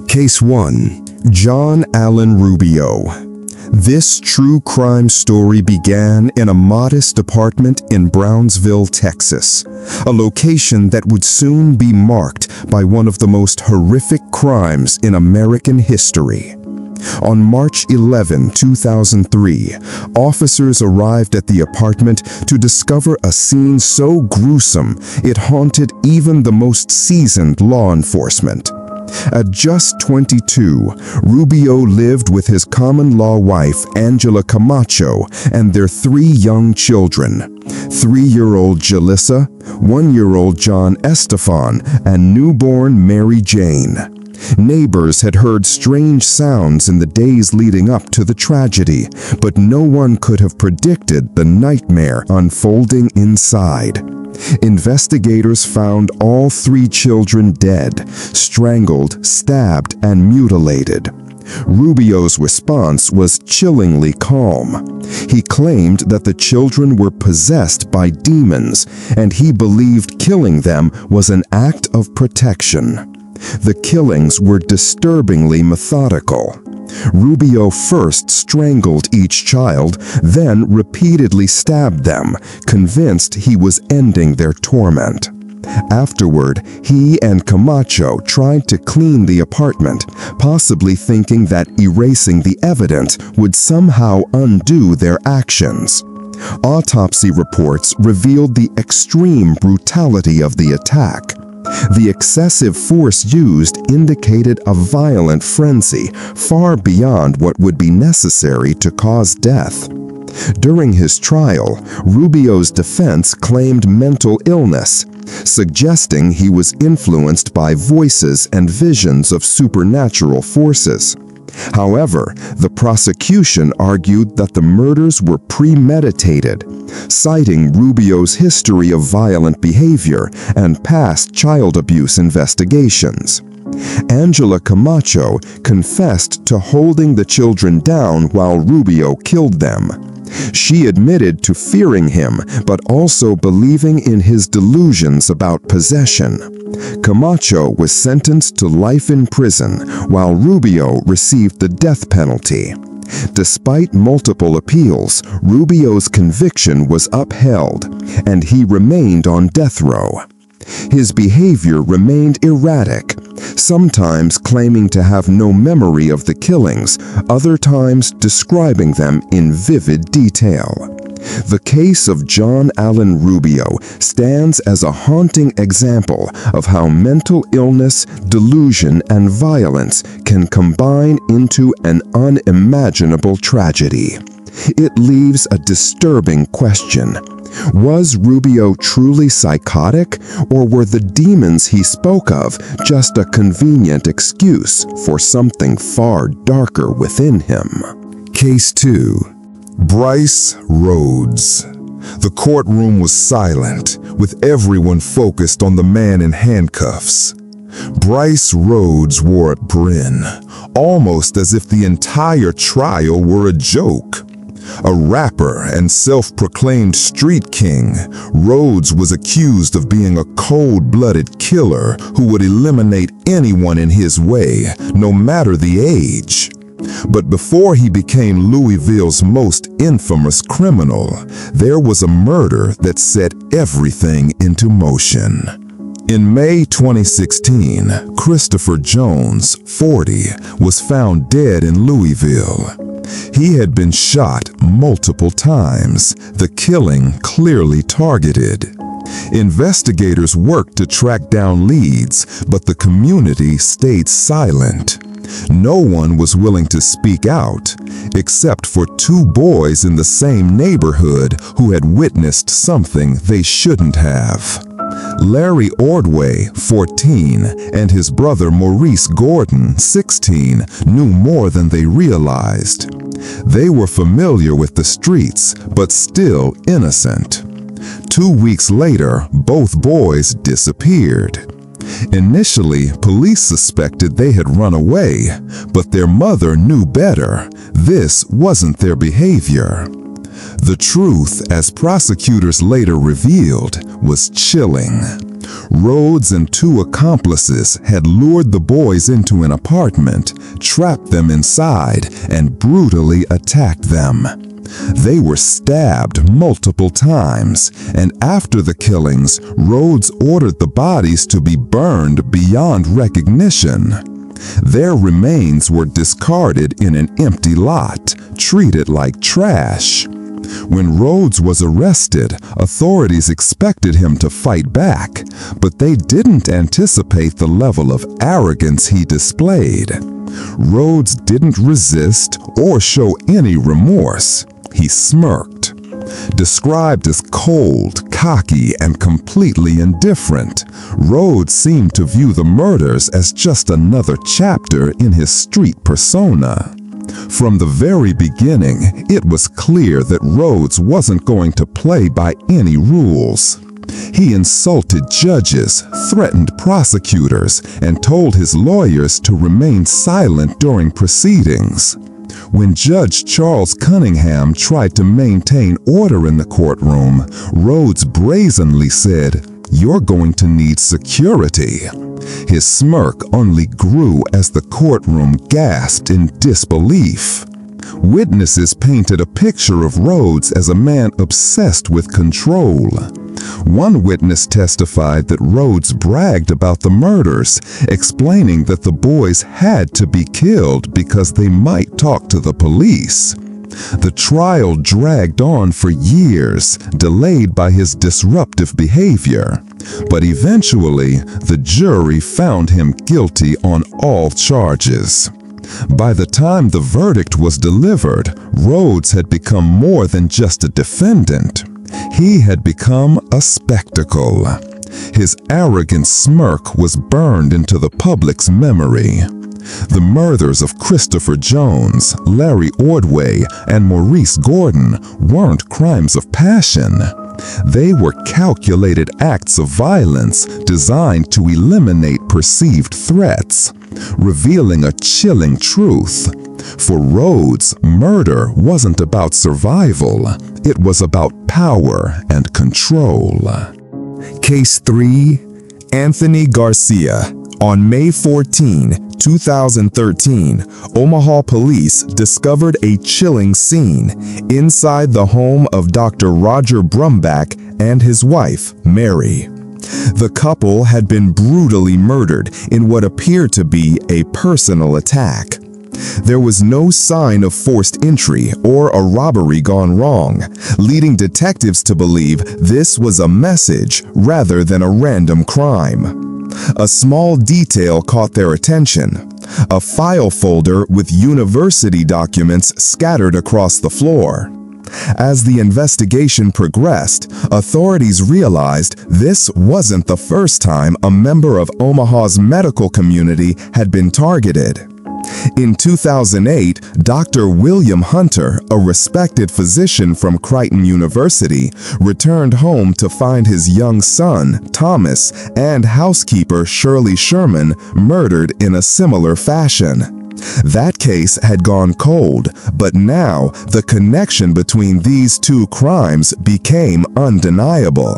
Case 1. John Allen Rubio. This true crime story began in a modest apartment in Brownsville, Texas, a location that would soon be marked by one of the most horrific crimes in American history. On March 11, 2003, officers arrived at the apartment to discover a scene so gruesome it haunted even the most seasoned law enforcement. At just 22, Rubio lived with his common-law wife, Angela Camacho, and their 3 young children, 3-year-old Jalissa, 1-year-old John Estefan, and newborn Mary Jane. Neighbors had heard strange sounds in the days leading up to the tragedy, but no one could have predicted the nightmare unfolding inside. Investigators found all 3 children dead, strangled, stabbed, and mutilated. Rubio's response was chillingly calm. He claimed that the children were possessed by demons, and he believed killing them was an act of protection. The killings were disturbingly methodical. Rubio first strangled each child, then repeatedly stabbed them, convinced he was ending their torment. Afterward, he and Camacho tried to clean the apartment, possibly thinking that erasing the evidence would somehow undo their actions. Autopsy reports revealed the extreme brutality of the attack. The excessive force used indicated a violent frenzy far beyond what would be necessary to cause death. During his trial, Rubio's defense claimed mental illness, suggesting he was influenced by voices and visions of supernatural forces. However, the prosecution argued that the murders were premeditated, citing Rubio's history of violent behavior and past child abuse investigations. Angela Camacho confessed to holding the children down while Rubio killed them. She admitted to fearing him, but also believing in his delusions about possession. Camacho was sentenced to life in prison, while Rubio received the death penalty. Despite multiple appeals, Rubio's conviction was upheld, and he remained on death row. His behavior remained erratic, sometimes claiming to have no memory of the killings, other times describing them in vivid detail. The case of John Allen Rubio stands as a haunting example of how mental illness, delusion, and violence can combine into an unimaginable tragedy. It leaves a disturbing question. Was Rubio truly psychotic, or were the demons he spoke of just a convenient excuse for something far darker within him? Case 2. Brice Rhodes. The courtroom was silent, with everyone focused on the man in handcuffs. Brice Rhodes wore a grin, almost as if the entire trial were a joke. A rapper and self-proclaimed street king, Rhodes was accused of being a cold-blooded killer who would eliminate anyone in his way, no matter the age. But before he became Louisville's most infamous criminal, there was a murder that set everything into motion. In May 2016, Christopher Jones, 40, was found dead in Louisville. He had been shot multiple times, the killing clearly targeted. Investigators worked to track down leads, but the community stayed silent. No one was willing to speak out, except for 2 boys in the same neighborhood who had witnessed something they shouldn't have. Larry Ordway, 14, and his brother Maurice Gordon, 16, knew more than they realized. They were familiar with the streets, but still innocent. 2 weeks later, both boys disappeared. Initially, police suspected they had run away, but their mother knew better. This wasn't their behavior. The truth, as prosecutors later revealed, was chilling. Rhodes and two accomplices had lured the boys into an apartment, trapped them inside, and brutally attacked them. They were stabbed multiple times, and after the killings, Rhodes ordered the bodies to be burned beyond recognition. Their remains were discarded in an empty lot, treated like trash. When Rhodes was arrested, authorities expected him to fight back, but they didn't anticipate the level of arrogance he displayed. Rhodes didn't resist or show any remorse. He smirked. Described as cold, cocky, and completely indifferent, Rhodes seemed to view the murders as just another chapter in his street persona. From the very beginning, it was clear that Rhodes wasn't going to play by any rules. He insulted judges, threatened prosecutors, and told his lawyers to remain silent during proceedings. When Judge Charles Cunningham tried to maintain order in the courtroom, Rhodes brazenly said, "You're going to need security." His smirk only grew as the courtroom gasped in disbelief. Witnesses painted a picture of Rhodes as a man obsessed with control. One witness testified that Rhodes bragged about the murders, explaining that the boys had to be killed because they might talk to the police. The trial dragged on for years, delayed by his disruptive behavior. But eventually, the jury found him guilty on all charges. By the time the verdict was delivered, Rhodes had become more than just a defendant. He had become a spectacle. His arrogant smirk was burned into the public's memory. The murders of Christopher Jones, Larry Ordway, and Maurice Gordon weren't crimes of passion. They were calculated acts of violence designed to eliminate perceived threats, revealing a chilling truth. For Rhodes, murder wasn't about survival. It was about power and control. Case 3, Anthony Garcia. On May 14, 2013, Omaha police discovered a chilling scene inside the home of Dr. Roger Brumbach and his wife, Mary. The couple had been brutally murdered in what appeared to be a personal attack. There was no sign of forced entry or a robbery gone wrong, leading detectives to believe this was a message rather than a random crime. A small detail caught their attention: a file folder with university documents scattered across the floor. As the investigation progressed, authorities realized this wasn't the first time a member of Omaha's medical community had been targeted. In 2008, Dr. William Hunter, a respected physician from Creighton University, returned home to find his young son, Thomas, and housekeeper Shirley Sherman murdered in a similar fashion. That case had gone cold, but now the connection between these two crimes became undeniable.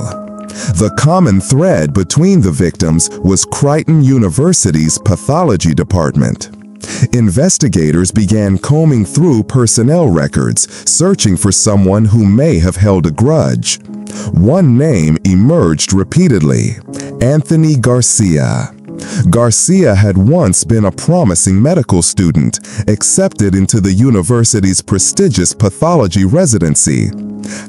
The common thread between the victims was Creighton University's pathology department. Investigators began combing through personnel records, searching for someone who may have held a grudge. One name emerged repeatedly: Anthony Garcia. Garcia had once been a promising medical student, accepted into the university's prestigious pathology residency.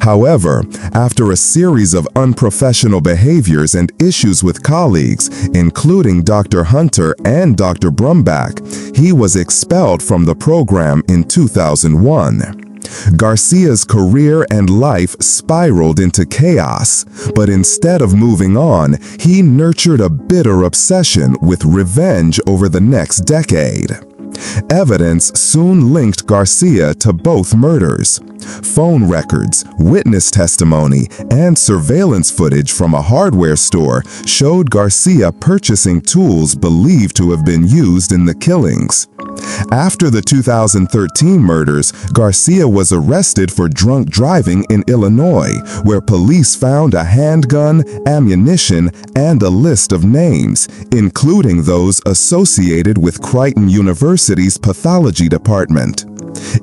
However, after a series of unprofessional behaviors and issues with colleagues, including Dr. Hunter and Dr. Brumbach, he was expelled from the program in 2001. Garcia's career and life spiraled into chaos, but instead of moving on, he nurtured a bitter obsession with revenge over the next decade. Evidence soon linked Garcia to both murders. Phone records, witness testimony, and surveillance footage from a hardware store showed Garcia purchasing tools believed to have been used in the killings. After the 2013 murders, Garcia was arrested for drunk driving in Illinois, where police found a handgun, ammunition, and a list of names, including those associated with Creighton University's pathology department.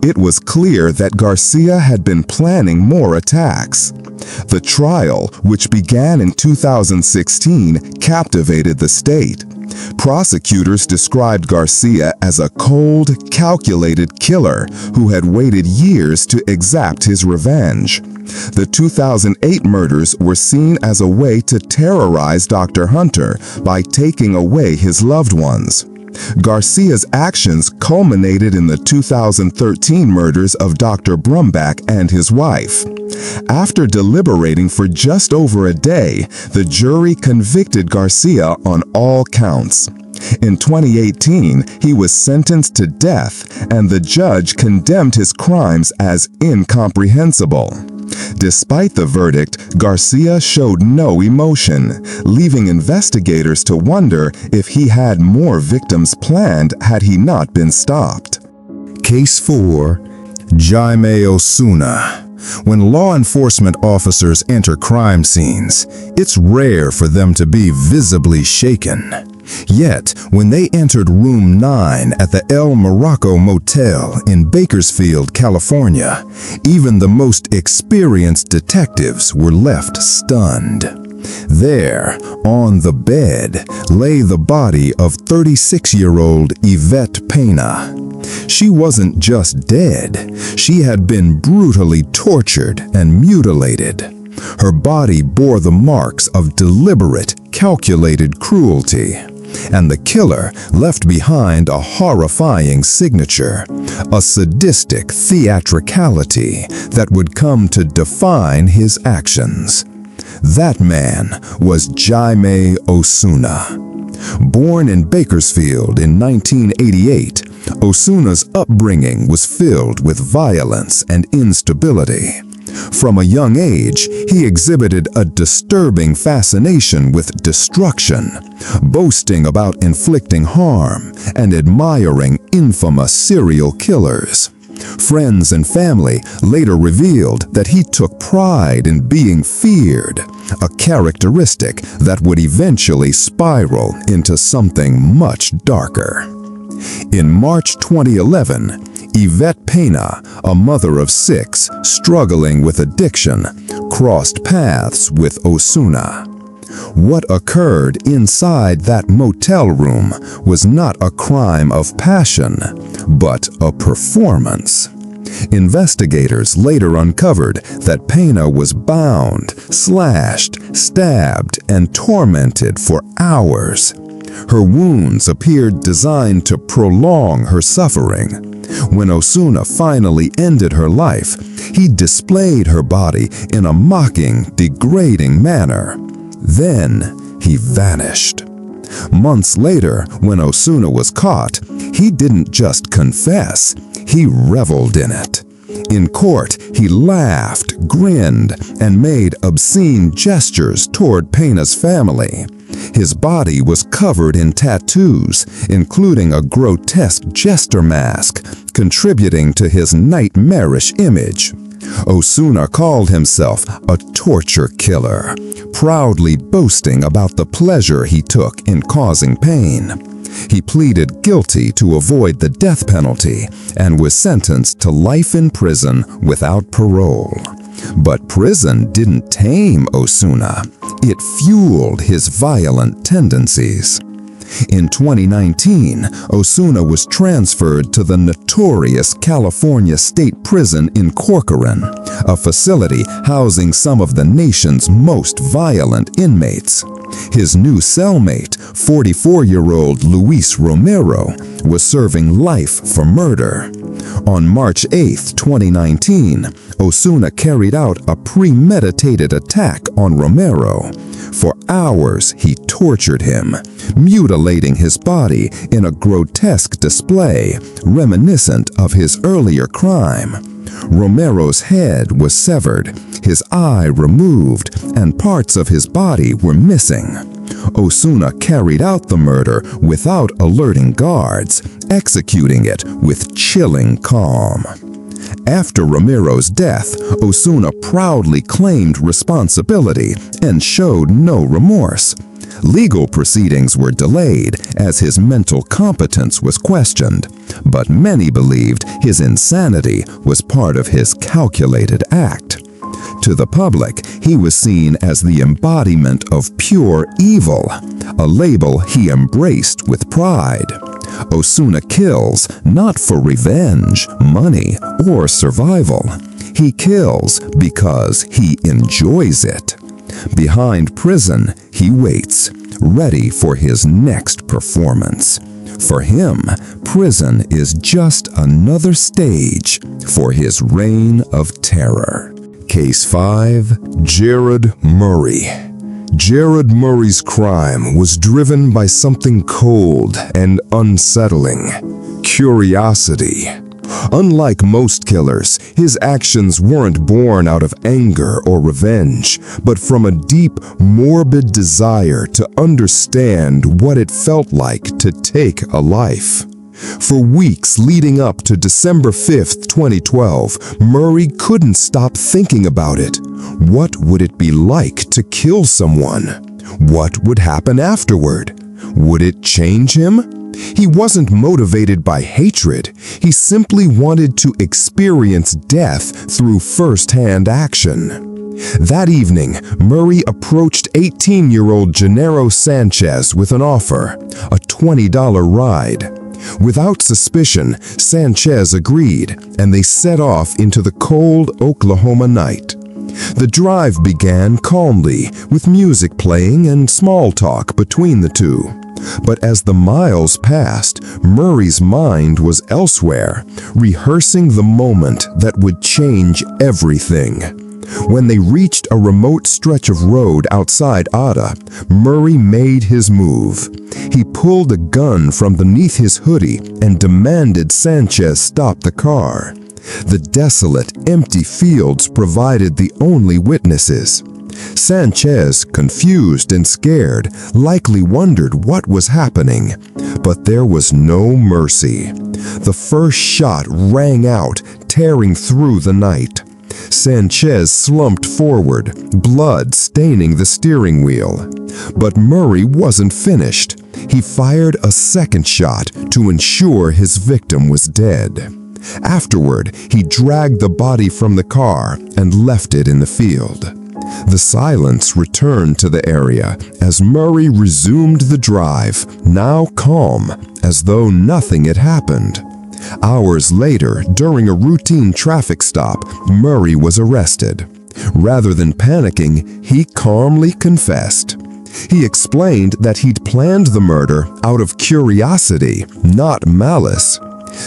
It was clear that Garcia had been planning more attacks. The trial, which began in 2016, captivated the state. Prosecutors described Garcia as a cold, calculated killer who had waited years to exact his revenge. The 2008 murders were seen as a way to terrorize Dr. Hunter by taking away his loved ones. Garcia's actions culminated in the 2013 murders of Dr. Brumbach and his wife. After deliberating for just over a day, the jury convicted Garcia on all counts. In 2018, he was sentenced to death, and the judge condemned his crimes as incomprehensible. Despite the verdict, Garcia showed no emotion, leaving investigators to wonder if he had more victims planned had he not been stopped. Case 4. Jaime Osuna. When law enforcement officers enter crime scenes, it's rare for them to be visibly shaken. Yet, when they entered Room 9 at the El Morocco Motel in Bakersfield, California, even the most experienced detectives were left stunned. There, on the bed, lay the body of 36-year-old Yvette Pena. She wasn't just dead, she had been brutally tortured and mutilated. Her body bore the marks of deliberate, calculated cruelty. And the killer left behind a horrifying signature, a sadistic theatricality that would come to define his actions. That man was Jaime Osuna. Born in Bakersfield in 1988, Osuna's upbringing was filled with violence and instability. From a young age, he exhibited a disturbing fascination with destruction, boasting about inflicting harm and admiring infamous serial killers. Friends and family later revealed that he took pride in being feared, a characteristic that would eventually spiral into something much darker. In March 2011, Yvette Pena, a mother of 6 struggling with addiction, crossed paths with Osuna. What occurred inside that motel room was not a crime of passion, but a performance. Investigators later uncovered that Pena was bound, slashed, stabbed, and tormented for hours. Her wounds appeared designed to prolong her suffering. When Osuna finally ended her life, he displayed her body in a mocking, degrading manner. Then he vanished. Months later, when Osuna was caught, he didn't just confess, he reveled in it. In court, he laughed, grinned, and made obscene gestures toward Pena's family. His body was covered in tattoos, including a grotesque jester mask, contributing to his nightmarish image. Osuna called himself a torture killer, proudly boasting about the pleasure he took in causing pain. He pleaded guilty to avoid the death penalty and was sentenced to life in prison without parole. But prison didn't tame Osuna. It fueled his violent tendencies. In 2019, Osuna was transferred to the notorious California State Prison in Corcoran, a facility housing some of the nation's most violent inmates. His new cellmate, 44-year-old Luis Romero, was serving life for murder. On March 8, 2019, Osuna carried out a premeditated attack on Romero. For hours, he tortured him, mutilating his body in a grotesque display reminiscent of his earlier crime. Romero's head was severed, his eye removed, and parts of his body were missing. Osuna carried out the murder without alerting guards, executing it with chilling calm. After Ramiro's death, Osuna proudly claimed responsibility and showed no remorse. Legal proceedings were delayed as his mental competence was questioned, but many believed his insanity was part of his calculated act. To the public, he was seen as the embodiment of pure evil, a label he embraced with pride. Osuna kills not for revenge, money, or survival. He kills because he enjoys it. Behind prison, he waits, ready for his next performance. For him, prison is just another stage for his reign of terror. Case 5. Jerrod Murray. Jerrod Murray's crime was driven by something cold and unsettling: curiosity. Unlike most killers, his actions weren't born out of anger or revenge, but from a deep, morbid desire to understand what it felt like to take a life. For weeks leading up to December 5th, 2012, Murray couldn't stop thinking about it. What would it be like to kill someone? What would happen afterward? Would it change him? He wasn't motivated by hatred. He simply wanted to experience death through first-hand action. That evening, Murray approached 18-year-old Jerrod Sanchez with an offer: a $20 ride. Without suspicion, Sanchez agreed, and they set off into the cold Oklahoma night. The drive began calmly, with music playing and small talk between the two. But as the miles passed, Murray's mind was elsewhere, rehearsing the moment that would change everything. When they reached a remote stretch of road outside Ada, Murray made his move. He pulled a gun from beneath his hoodie and demanded Sanchez stop the car. The desolate, empty fields provided the only witnesses. Sanchez, confused and scared, likely wondered what was happening, but there was no mercy. The first shot rang out, tearing through the night. Sanchez slumped forward, blood staining the steering wheel. But Murray wasn't finished. He fired a second shot to ensure his victim was dead. Afterward, he dragged the body from the car and left it in the field. The silence returned to the area as Murray resumed the drive, now calm, as though nothing had happened. Hours later, during a routine traffic stop, Murray was arrested. Rather than panicking, he calmly confessed. He explained that he'd planned the murder out of curiosity, not malice.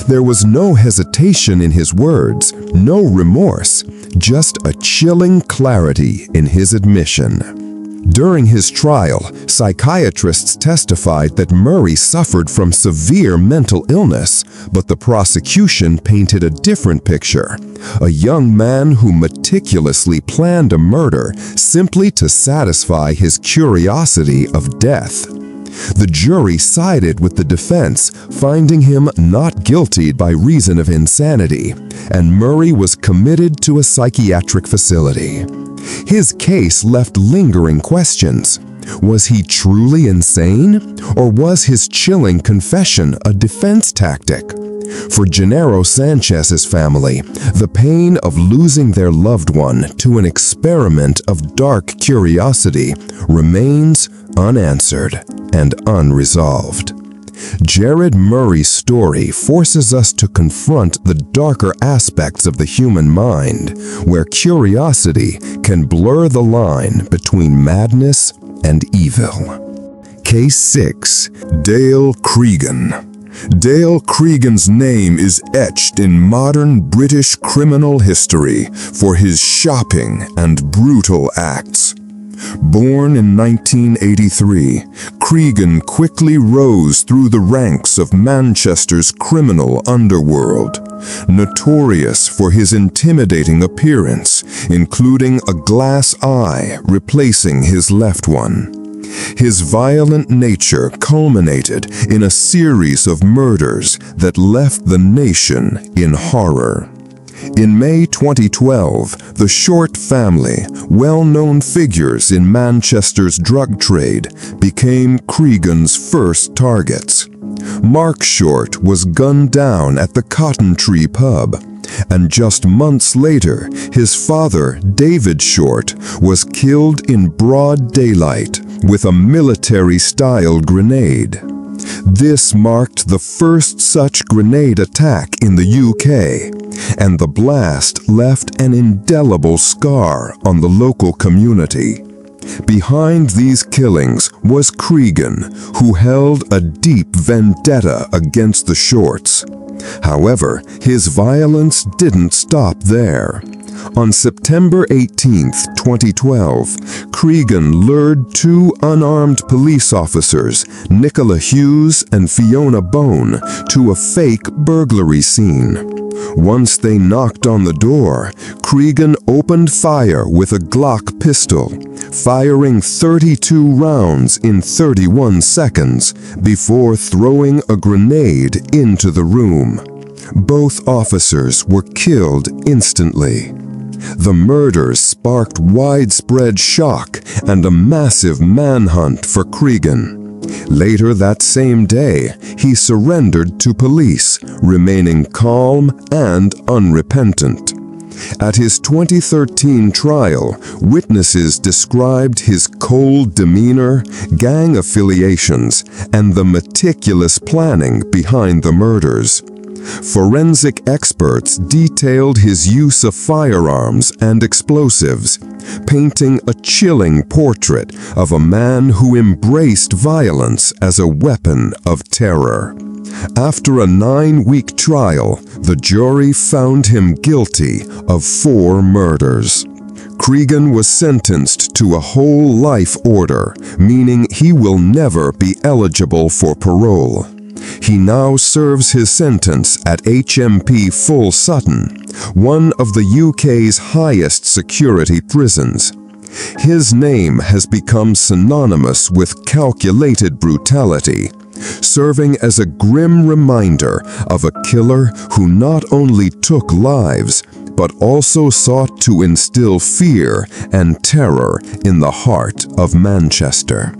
There was no hesitation in his words, no remorse, just a chilling clarity in his admission. During his trial, psychiatrists testified that Murray suffered from severe mental illness, but the prosecution painted a different picture: a young man who meticulously planned a murder simply to satisfy his curiosity of death. The jury sided with the defense, finding him not guilty by reason of insanity, and Murray was committed to a psychiatric facility. His case left lingering questions. Was he truly insane, or was his chilling confession a defense tactic? For Jerrod Sanchez's family, the pain of losing their loved one to an experiment of dark curiosity remains unanswered and unresolved. Jerrod Murray's story forces us to confront the darker aspects of the human mind, where curiosity can blur the line between madness and evil. Case 6. Dale Cregan. Dale Cregan's name is etched in modern British criminal history for his shopping and brutal acts. Born in 1983, Cregan quickly rose through the ranks of Manchester's criminal underworld, notorious for his intimidating appearance, including a glass eye replacing his left one. His violent nature culminated in a series of murders that left the nation in horror. In May 2012, the Short family, well-known figures in Manchester's drug trade, became Cregan's first targets. Mark Short was gunned down at the Cotton Tree pub, and just months later, his father, David Short, was killed in broad daylight with a military-style grenade. This marked the first such grenade attack in the UK, and the blast left an indelible scar on the local community. Behind these killings was Cregan, who held a deep vendetta against the Shorts. However, his violence didn't stop there. On September 18, 2012, Cregan lured two unarmed police officers, Nicola Hughes and Fiona Bone, to a fake burglary scene. Once they knocked on the door, Cregan opened fire with a Glock pistol, firing 32 rounds in 31 seconds before throwing a grenade into the room. Both officers were killed instantly. The murders sparked widespread shock and a massive manhunt for Cregan. Later that same day, he surrendered to police, remaining calm and unrepentant. At his 2013 trial, witnesses described his cold demeanor, gang affiliations, and the meticulous planning behind the murders. Forensic experts detailed his use of firearms and explosives, painting a chilling portrait of a man who embraced violence as a weapon of terror. After a 9-week trial, the jury found him guilty of 4 murders. Cregan was sentenced to a whole life order, meaning he will never be eligible for parole. He now serves his sentence at HMP Full Sutton, one of the UK's highest security prisons. His name has become synonymous with calculated brutality, serving as a grim reminder of a killer who not only took lives, but also sought to instill fear and terror in the heart of Manchester.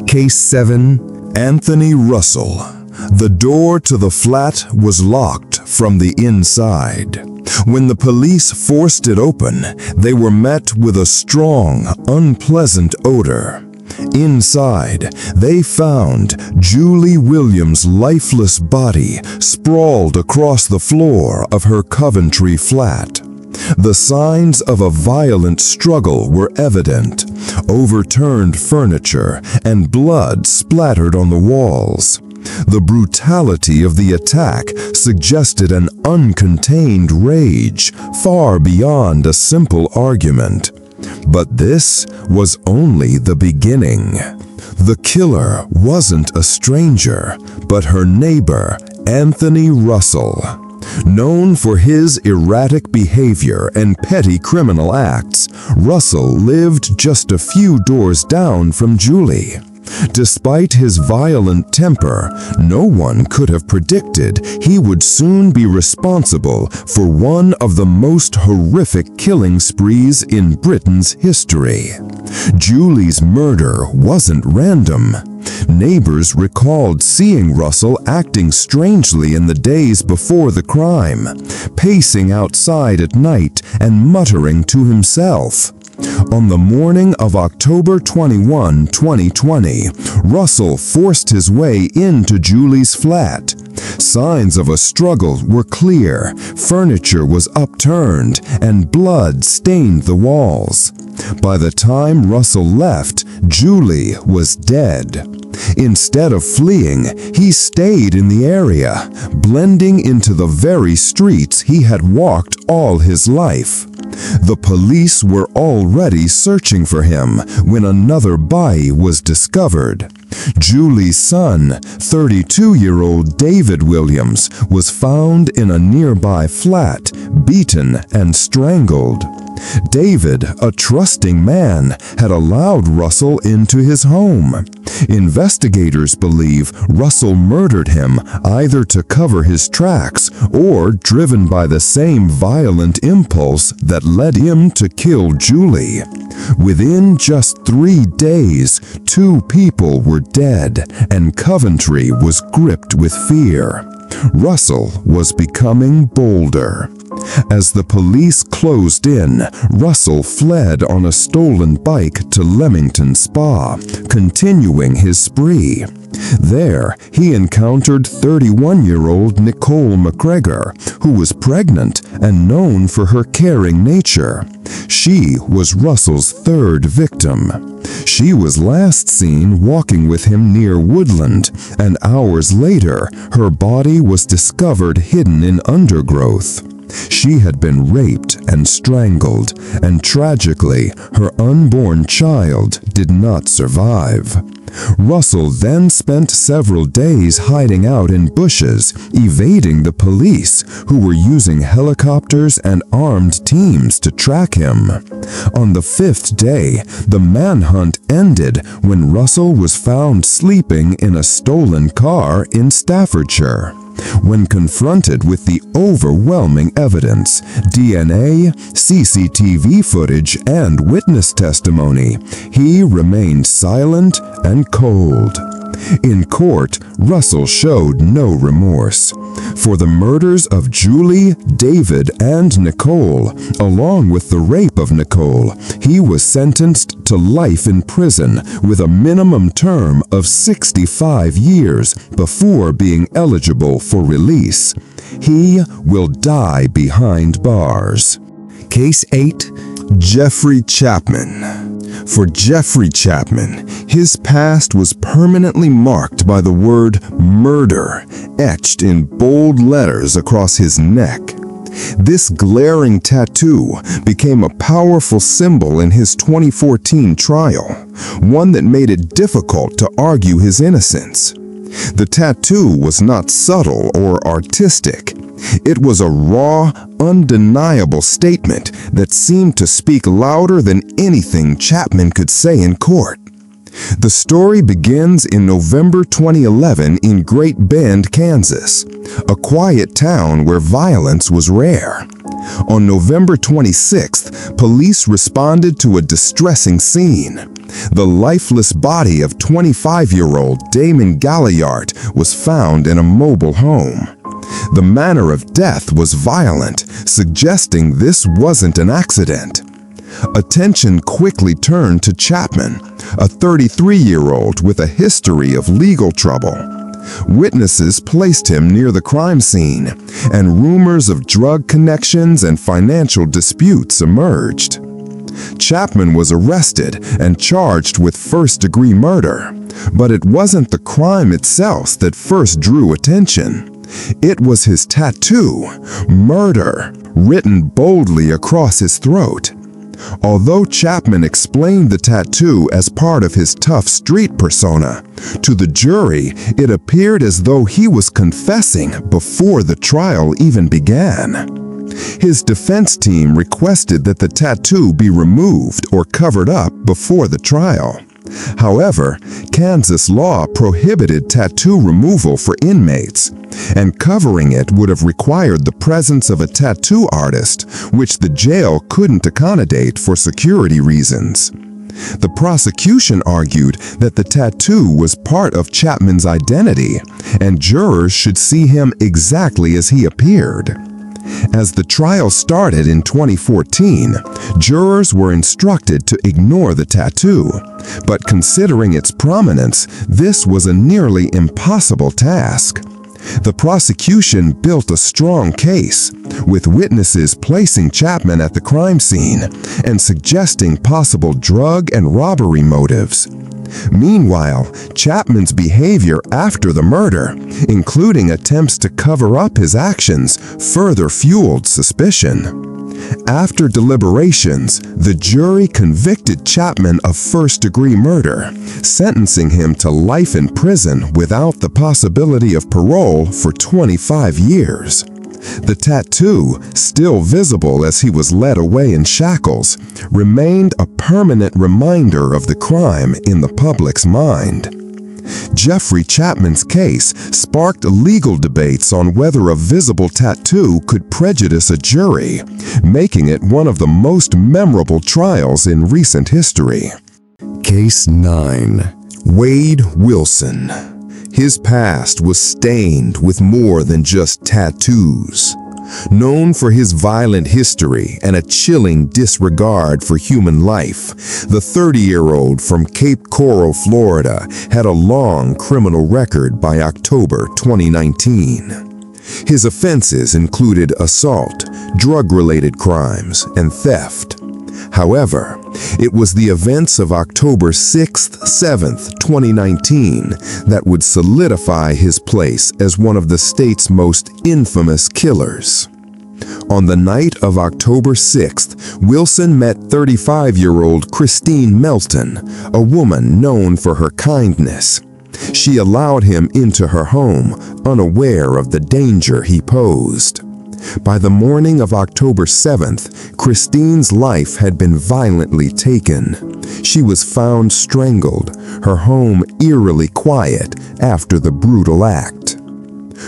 Case 7. Anthony Russell. The door to the flat was locked from the inside. When the police forced it open, they were met with a strong, unpleasant odor. Inside, they found Julie Williams' lifeless body sprawled across the floor of her Coventry flat. The signs of a violent struggle were evident: overturned furniture and blood splattered on the walls. The brutality of the attack suggested an uncontained rage far beyond a simple argument. But this was only the beginning. The killer wasn't a stranger, but her neighbor, Anthony Russell. Known for his erratic behavior and petty criminal acts, Russell lived just a few doors down from Julie. Despite his violent temper, no one could have predicted he would soon be responsible for one of the most horrific killing sprees in Britain's history. Julie's murder wasn't random. Neighbors recalled seeing Russell acting strangely in the days before the crime, pacing outside at night and muttering to himself. On the morning of October 21, 2020, Russell forced his way into Julie's flat. Signs of a struggle were clear, furniture was upturned, and blood stained the walls. By the time Russell left, Julie was dead. Instead of fleeing, he stayed in the area, blending into the very streets he had walked all his life. The police were already searching for him when another body was discovered. Julie's son, 32-year-old David Williams, was found in a nearby flat, beaten and strangled. David, a trusting man, had allowed Russell into his home. Investigators believe Russell murdered him either to cover his tracks or driven by the same violent impulse that led him to kill Julie. Within just 3 days, 2 people were dead, and Coventry was gripped with fear. Russell was becoming bolder. As the police closed in, Russell fled on a stolen bike to Leamington Spa, continuing his spree. There, he encountered 31-year-old Nicole McGregor, who was pregnant and known for her caring nature. She was Russell's 3rd victim. She was last seen walking with him near Woodland, and hours later, her body was discovered hidden in undergrowth. She had been raped and strangled, and tragically, her unborn child did not survive. Russell then spent several days hiding out in bushes, evading the police, who were using helicopters and armed teams to track him. On the 5th day, the manhunt ended when Russell was found sleeping in a stolen car in Staffordshire. When confronted with the overwhelming evidence, DNA, CCTV footage, and witness testimony, he remained silent and cold. In court, Russell showed no remorse. For the murders of Julie, David, and Nicole, along with the rape of Nicole, he was sentenced to life in prison with a minimum term of 65 years before being eligible for release. He will die behind bars. Case 8. Jeffrey Chapman. For Jeffrey Chapman, his past was permanently marked by the word murder etched in bold letters across his neck. This glaring tattoo became a powerful symbol in his 2014 trial, one that made it difficult to argue his innocence. The tattoo was not subtle or artistic. It was a raw, undeniable statement that seemed to speak louder than anything Chapman could say in court. The story begins in November 2011 in Great Bend, Kansas, a quiet town where violence was rare. On November 26th, police responded to a distressing scene. The lifeless body of 25-year-old Damon Galliard was found in a mobile home. The manner of death was violent, suggesting this wasn't an accident. Attention quickly turned to Chapman, a 33-year-old with a history of legal trouble. Witnesses placed him near the crime scene, and rumors of drug connections and financial disputes emerged. Chapman was arrested and charged with first-degree murder, but it wasn't the crime itself that first drew attention. It was his tattoo, murder, written boldly across his throat. Although Chapman explained the tattoo as part of his tough street persona, to the jury it appeared as though he was confessing before the trial even began. His defense team requested that the tattoo be removed or covered up before the trial. However, Kansas law prohibited tattoo removal for inmates, and covering it would have required the presence of a tattoo artist, which the jail couldn't accommodate for security reasons. The prosecution argued that the tattoo was part of Chapman's identity, and jurors should see him exactly as he appeared. As the trial started in 2014, jurors were instructed to ignore the tattoo, but considering its prominence, this was a nearly impossible task. The prosecution built a strong case, with witnesses placing Chapman at the crime scene and suggesting possible drug and robbery motives. Meanwhile, Chapman's behavior after the murder, including attempts to cover up his actions, further fueled suspicion. After deliberations, the jury convicted Chapman of first-degree murder, sentencing him to life in prison without the possibility of parole for 25 years. The tattoo, still visible as he was led away in shackles, remained a permanent reminder of the crime in the public's mind. Jeffrey Chapman's case sparked legal debates on whether a visible tattoo could prejudice a jury, making it one of the most memorable trials in recent history. Case 9. Wade Wilson. His past was stained with more than just tattoos. Known for his violent history and a chilling disregard for human life, the 30-year-old from Cape Coral, Florida, had a long criminal record by October 2019. His offenses included assault, drug-related crimes, and theft. However, it was the events of October 6th, 7th, 2019 that would solidify his place as one of the state's most infamous killers. On the night of October 6th, Wilson met 35-year-old Christine Melton, a woman known for her kindness. She allowed him into her home, unaware of the danger he posed. By the morning of October 7th, Christine's life had been violently taken. She was found strangled, her home eerily quiet after the brutal act.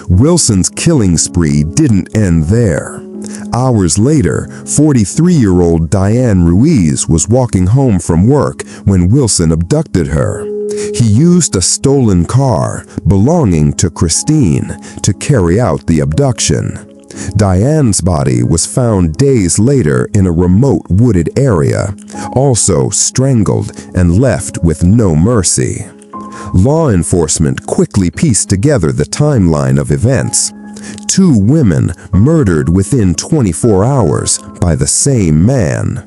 Wilson's killing spree didn't end there. Hours later, 43-year-old Diane Ruiz was walking home from work when Wilson abducted her. He used a stolen car belonging to Christine to carry out the abduction. Diane's body was found days later in a remote wooded area, also strangled and left with no mercy. Law enforcement quickly pieced together the timeline of events. 2 women murdered within 24 hours by the same man.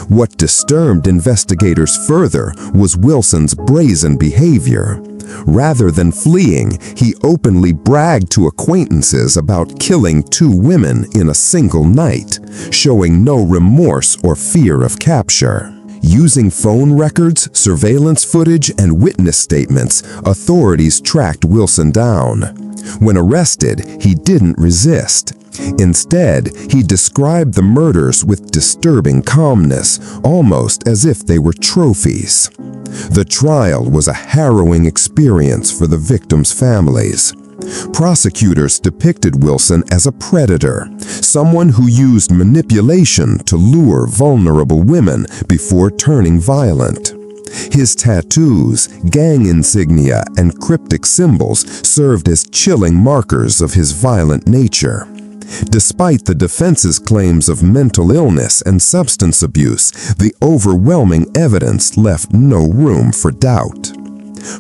What disturbed investigators further was Wilson's brazen behavior. Rather than fleeing, he openly bragged to acquaintances about killing 2 women in a single night, showing no remorse or fear of capture. Using phone records, surveillance footage, and witness statements, authorities tracked Wilson down. When arrested, he didn't resist. Instead, he described the murders with disturbing calmness, almost as if they were trophies. The trial was a harrowing experience for the victims' families. Prosecutors depicted Wilson as a predator, someone who used manipulation to lure vulnerable women before turning violent. His tattoos, gang insignia, and cryptic symbols served as chilling markers of his violent nature. Despite the defense's claims of mental illness and substance abuse, the overwhelming evidence left no room for doubt.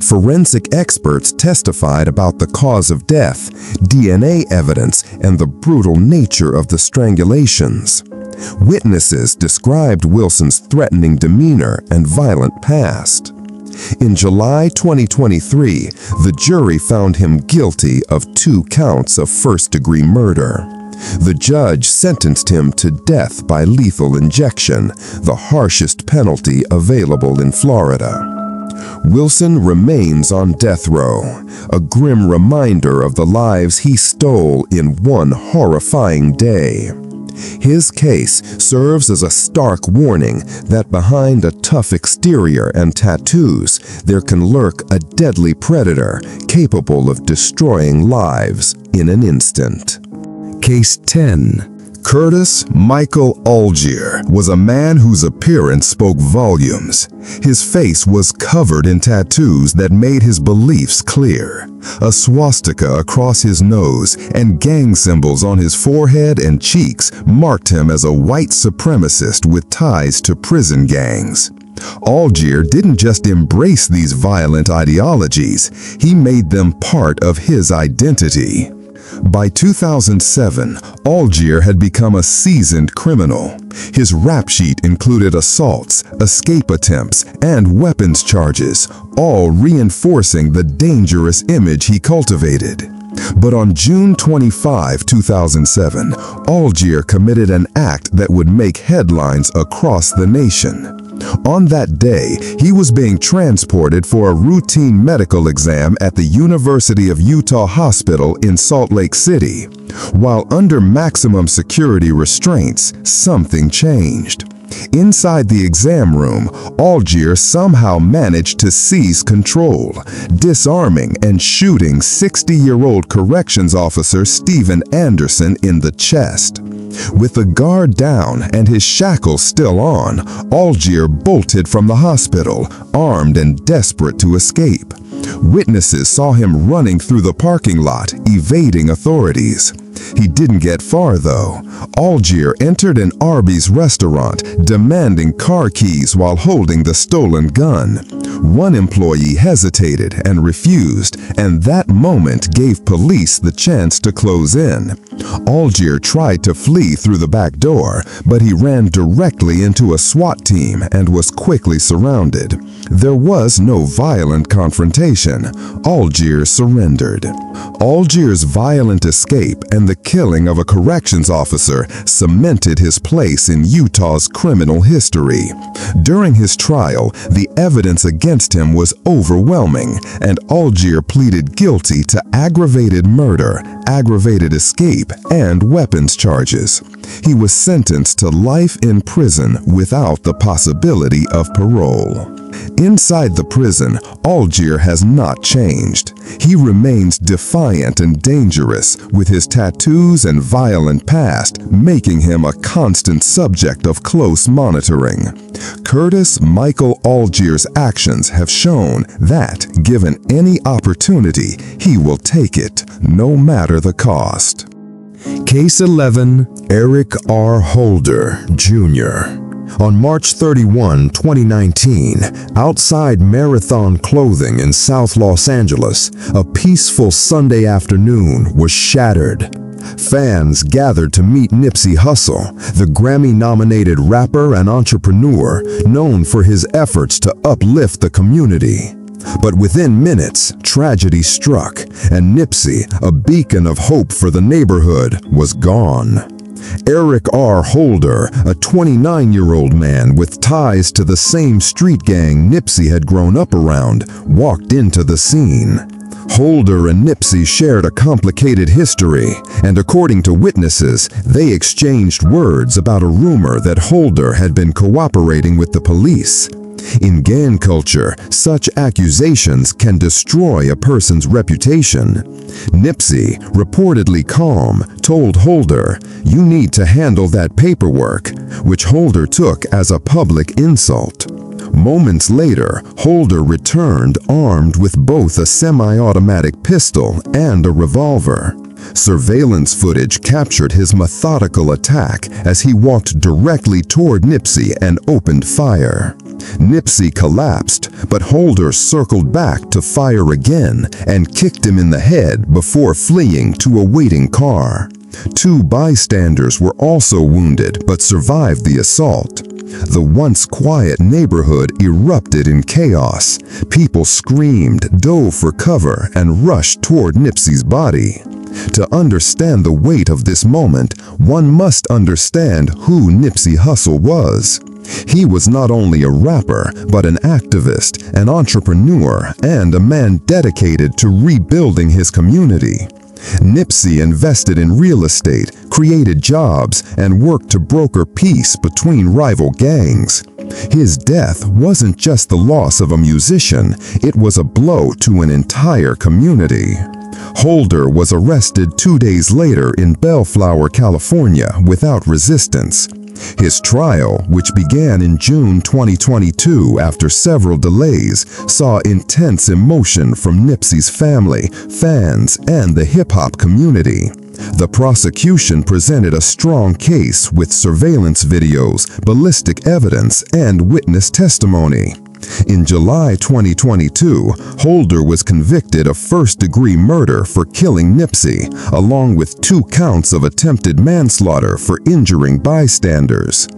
Forensic experts testified about the cause of death, DNA evidence, and the brutal nature of the strangulations. Witnesses described Wilson's threatening demeanor and violent past. In July 2023, the jury found him guilty of 2 counts of first-degree murder. The judge sentenced him to death by lethal injection, the harshest penalty available in Florida. Wilson remains on death row, a grim reminder of the lives he stole in one horrifying day. His case serves as a stark warning that behind a tough exterior and tattoos, there can lurk a deadly predator capable of destroying lives in an instant. Case 10. Curtis Michael Allgier was a man whose appearance spoke volumes. His face was covered in tattoos that made his beliefs clear. A swastika across his nose and gang symbols on his forehead and cheeks marked him as a white supremacist with ties to prison gangs. Allgier didn't just embrace these violent ideologies, he made them part of his identity. By 2007, Allgier had become a seasoned criminal. His rap sheet included assaults, escape attempts, and weapons charges, all reinforcing the dangerous image he cultivated. But on June 25, 2007, Allgier committed an act that would make headlines across the nation. On that day, he was being transported for a routine medical exam at the University of Utah Hospital in Salt Lake City. While under maximum security restraints, something changed. Inside the exam room, Allgier somehow managed to seize control, disarming and shooting 60-year-old corrections officer Stephen Anderson in the chest. With the guard down and his shackles still on, Allgier bolted from the hospital, armed and desperate to escape. Witnesses saw him running through the parking lot, evading authorities. He didn't get far, though. Allgier entered an Arby's restaurant, demanding car keys while holding the stolen gun. One employee hesitated and refused, and that moment gave police the chance to close in. Allgier tried to flee through the back door, but he ran directly into a SWAT team and was quickly surrounded. There was no violent confrontation. Allgier surrendered. Allgier's violent escape and the killing of a corrections officer cemented his place in Utah's criminal history. During his trial, the evidence against him was overwhelming, and Allgier pleaded guilty to aggravated murder, aggravated escape, and weapons charges. He was sentenced to life in prison without the possibility of parole. Inside the prison, Allgier has not changed. He remains defiant and dangerous, with his tattoos and violent past making him a constant subject of close monitoring. Curtis Michael Allgier's actions have shown that, given any opportunity, he will take it, no matter the cost. Case 11, Eric R. Holder, Jr. On March 31, 2019, outside Marathon Clothing in South Los Angeles, a peaceful Sunday afternoon was shattered. Fans gathered to meet Nipsey Hussle, the Grammy-nominated rapper and entrepreneur known for his efforts to uplift the community. But within minutes, tragedy struck, and Nipsey, a beacon of hope for the neighborhood, was gone. Eric R. Holder, a 29-year-old man with ties to the same street gang Nipsey had grown up around, walked into the scene. Holder and Nipsey shared a complicated history, and according to witnesses, they exchanged words about a rumor that Holder had been cooperating with the police. In gang culture, such accusations can destroy a person's reputation. Nipsey, reportedly calm, told Holder, "You need to handle that paperwork," which Holder took as a public insult. Moments later, Holder returned armed with both a semi-automatic pistol and a revolver. Surveillance footage captured his methodical attack as he walked directly toward Nipsey and opened fire. Nipsey collapsed, but Holder circled back to fire again and kicked him in the head before fleeing to a waiting car. Two bystanders were also wounded but survived the assault. The once quiet neighborhood erupted in chaos. People screamed, dove for cover, and rushed toward Nipsey's body. To understand the weight of this moment, one must understand who Nipsey Hussle was. He was not only a rapper, but an activist, an entrepreneur, and a man dedicated to rebuilding his community. Nipsey invested in real estate, created jobs, and worked to broker peace between rival gangs. His death wasn't just the loss of a musician, it was a blow to an entire community. Holder was arrested 2 days later in Bellflower, California, without resistance. His trial, which began in June 2022 after several delays, saw intense emotion from Nipsey's family, fans, and the hip-hop community. The prosecution presented a strong case with surveillance videos, ballistic evidence, and witness testimony. In July 2022, Holder was convicted of first-degree murder for killing Nipsey, along with 2 counts of attempted manslaughter for injuring bystanders.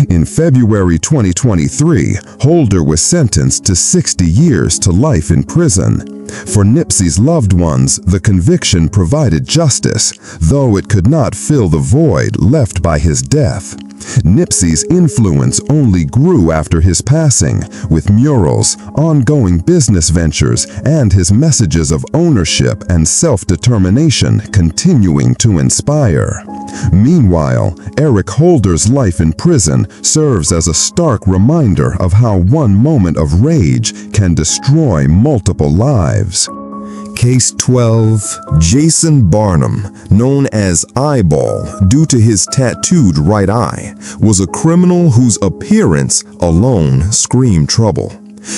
In February 2023, Holder was sentenced to 60 years to life in prison. For Nipsey's loved ones, the conviction provided justice, though it could not fill the void left by his death. Nipsey's influence only grew after his passing, with murals, ongoing business ventures, and his messages of ownership and self-determination continuing to inspire. Meanwhile, Eric Holder's life in prison serves as a stark reminder of how one moment of rage can destroy multiple lives. Case 12, Jason Barnum, known as Eyeball due to his tattooed right eye, was a criminal whose appearance alone screamed trouble.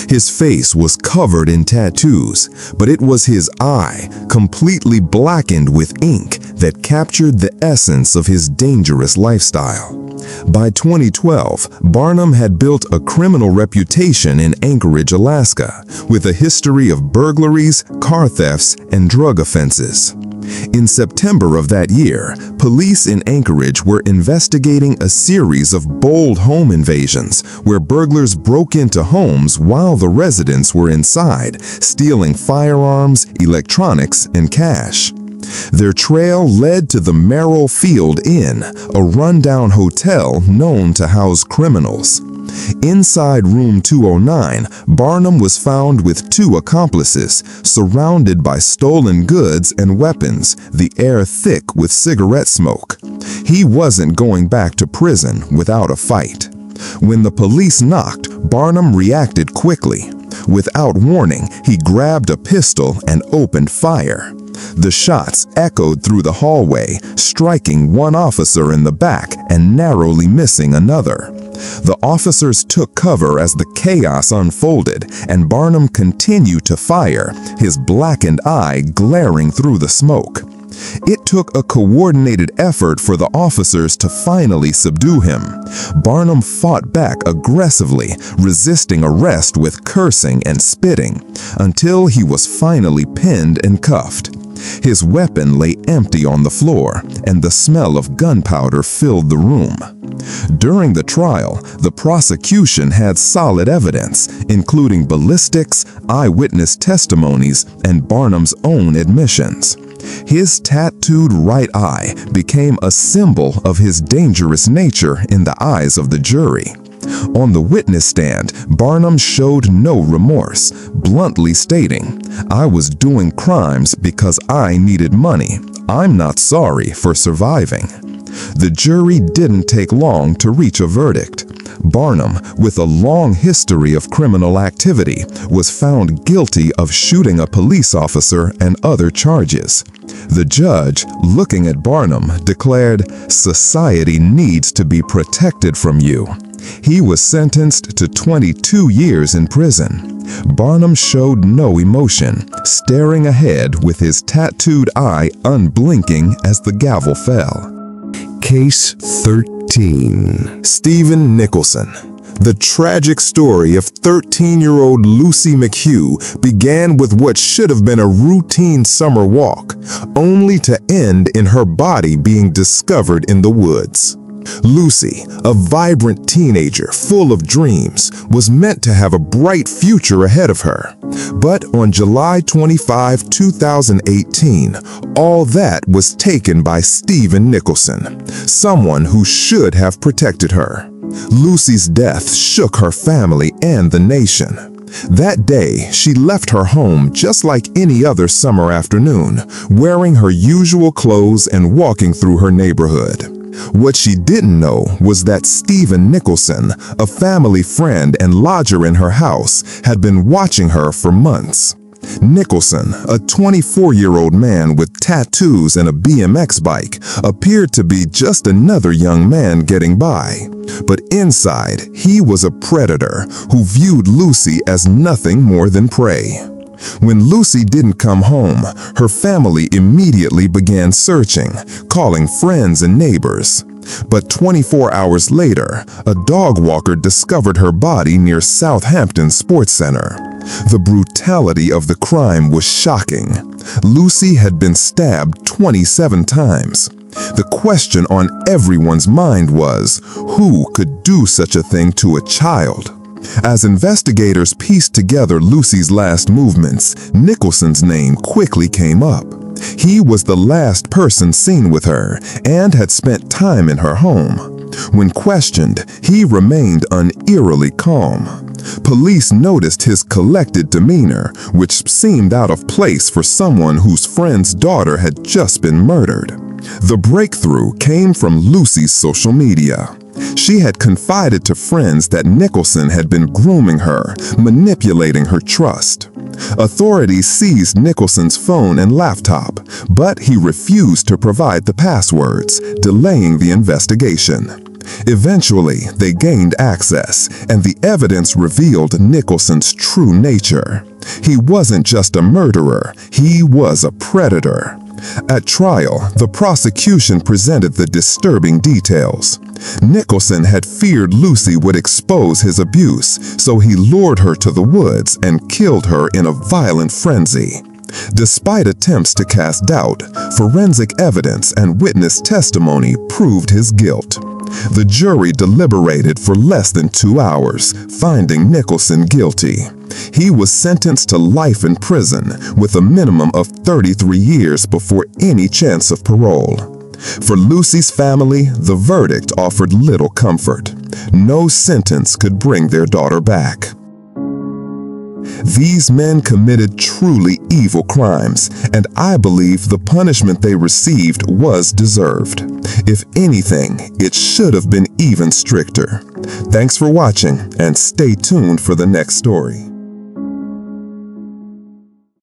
His face was covered in tattoos, but it was his eye, completely blackened with ink, that captured the essence of his dangerous lifestyle. By 2012, Barnum had built a criminal reputation in Anchorage, Alaska, with a history of burglaries, car thefts, and drug offenses. In September of that year, police in Anchorage were investigating a series of bold home invasions where burglars broke into homes while the residents were inside, stealing firearms, electronics, and cash. Their trail led to the Merrill Field Inn, a rundown hotel known to house criminals. Inside room 209, Barnum was found with 2 accomplices, surrounded by stolen goods and weapons, the air thick with cigarette smoke. He wasn't going back to prison without a fight. When the police knocked, Barnum reacted quickly. Without warning, he grabbed a pistol and opened fire. The shots echoed through the hallway, striking one officer in the back and narrowly missing another. The officers took cover as the chaos unfolded, and Barnum continued to fire, his blackened eye glaring through the smoke. It took a coordinated effort for the officers to finally subdue him. Barnum fought back aggressively, resisting arrest with cursing and spitting, until he was finally pinned and cuffed. His weapon lay empty on the floor, and the smell of gunpowder filled the room. During the trial, the prosecution had solid evidence, including ballistics, eyewitness testimonies, and Barnum's own admissions. His tattooed right eye became a symbol of his dangerous nature in the eyes of the jury. On the witness stand, Barnum showed no remorse, bluntly stating, "I was doing crimes because I needed money. I'm not sorry for surviving." The jury didn't take long to reach a verdict. Barnum, with a long history of criminal activity, was found guilty of shooting a police officer and other charges. The judge, looking at Barnum, declared, "Society needs to be protected from you." He was sentenced to 22 years in prison. Barnum showed no emotion, staring ahead with his tattooed eye unblinking as the gavel fell. Case 13. Stephen Nicholson. The tragic story of 13-year-old Lucy McHugh began with what should have been a routine summer walk, only to end in her body being discovered in the woods. Lucy, a vibrant teenager full of dreams, was meant to have a bright future ahead of her. But on July 25, 2018, all that was taken by Stephen Nicholson, someone who should have protected her. Lucy's death shook her family and the nation. That day, she left her home just like any other summer afternoon, wearing her usual clothes and walking through her neighborhood. What she didn't know was that Stephen Nicholson, a family friend and lodger in her house, had been watching her for months. Nicholson, a 24-year-old man with tattoos and a BMX bike, appeared to be just another young man getting by. But inside, he was a predator who viewed Lucy as nothing more than prey. When Lucy didn't come home, her family immediately began searching, calling friends and neighbors. But 24 hours later, a dog walker discovered her body near Southampton Sports Center. The brutality of the crime was shocking. Lucy had been stabbed 27 times. The question on everyone's mind was, who could do such a thing to a child? As investigators pieced together Lucy's last movements, Nicholson's name quickly came up. He was the last person seen with her and had spent time in her home. When questioned, he remained uneerily calm. Police noticed his collected demeanor, which seemed out of place for someone whose friend's daughter had just been murdered. The breakthrough came from Lucy's social media. She had confided to friends that Nicholson had been grooming her, manipulating her trust. Authorities seized Nicholson's phone and laptop, but he refused to provide the passwords, delaying the investigation. Eventually, they gained access, and the evidence revealed Nicholson's true nature. He wasn't just a murderer, he was a predator. At trial, the prosecution presented the disturbing details. Nicholson had feared Lucy would expose his abuse, so he lured her to the woods and killed her in a violent frenzy. Despite attempts to cast doubt, forensic evidence and witness testimony proved his guilt. The jury deliberated for less than 2 hours, finding Nicholson guilty. He was sentenced to life in prison with a minimum of 33 years before any chance of parole. For Lucy's family, the verdict offered little comfort. No sentence could bring their daughter back. These men committed truly evil crimes, and I believe the punishment they received was deserved. If anything, it should have been even stricter. Thanks for watching, and stay tuned for the next story.